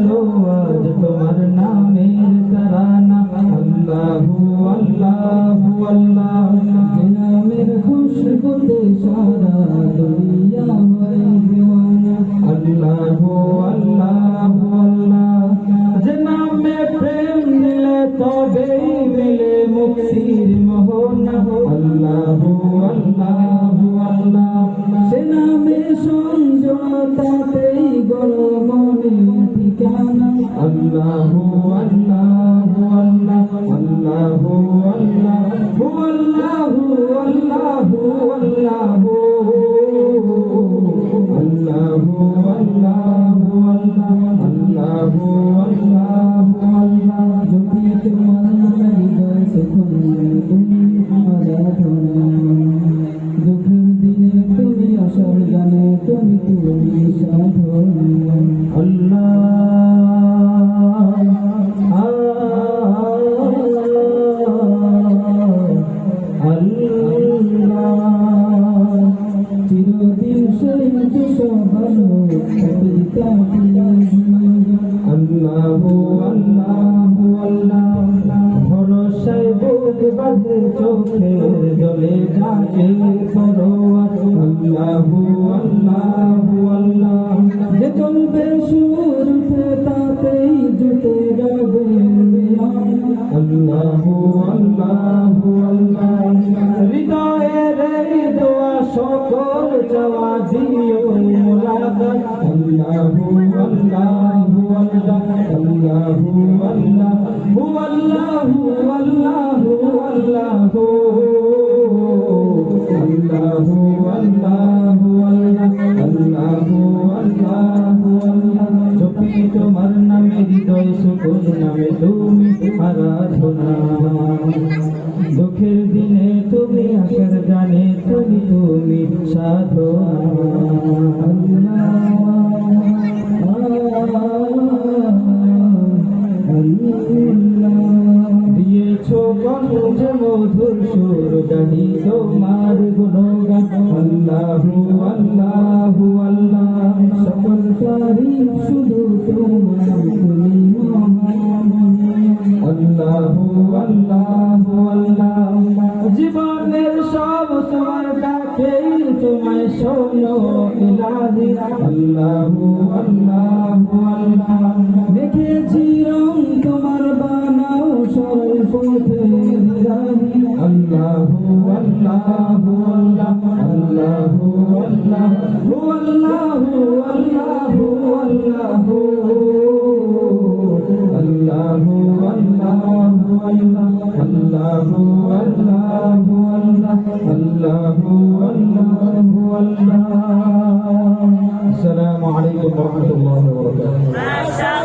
তোমার নামের তারানা আল্লাহু আল্লাহু আল্লাহ নামের খুশবুতে সারা দুনিয়া হয় দিওয়ানা আল্লাহু আল্লাহু আল্লাহ যে নামে প্রেম দিলে তবেই মিলে মুক্তির মোহনা আল্লাহু আল্লাহু আল্লাহ সে নামে সংযমতাতেই গলমনে ঠিকানা আল্লাহু আল্লাহু আল্লাহ আল্লাহু আল্লাহু আল্লাহু আল্লাহু আল্লাহু আল্লাহু আল্লাহু আল্লাহু আল্লাহু আল্লাহ যদি তোমার হৃদয় সুখন তুমি আরাধনা দুঃখের দিনে তুমি আশার গানে তুমি সাধনা আল্লাহ চিরদিন সেই সবানো আল্লাহু আল্লাহু আল্লাহ ভরসায় বুক বাঁধে চোখের জলে ডাকে পরোয়ার আল্লাহু আল্লাহু আল্লাহ যে চলবে সুর তাতেই জুটে যাবে আল্লাহু আল্লাহু আল্লাহ হৃদয়ের দোয়া সকল চাওয়া দিও মোলাকাত আল্লাহু আল্লাহু আল্লাহ আল্লাহু আল্লাহু আল্লাহু আল্লাহু আল্লাহু আল্লাহু আল্লাহু আল্লাহু আল্লাহু আল্লাহ জপি তোমার নামে হৃদয় সুকুন নামে তুমি আরাধনা দুঃখের দিনে তুমি আশার গানে তুমি সাধনা দিয়েছো কণ্ঠে মধুর সুর গাহি তোমার গুণগান আল্লাহু আল্লাহু আল্লাহ সকল তারিফ শুধু তোমার তুমি আল্লাহু আল্লাহু আল্লাহ জীবনের সব তোমার ডাকেই তোমায় শোনো ইলাহি আল্লাহু আল্লাহু আল্লাহ দেখেছি রং তোমার বানাও সরল পথে রাহি আল্লাহু আল্লাহু আল্লাহ আল্লাহু আল্লাহু আল্লাহু আল্লাহু আল্লাহু আল্লাহু আল্লাহু আল্লাহু আল্লাহু আল্লাহু আল্লাহু আল্লাহ আসসালামু আলাইকুম ওয়া রাহমাতুল্লাহি ওয়া বারাকাতুহু।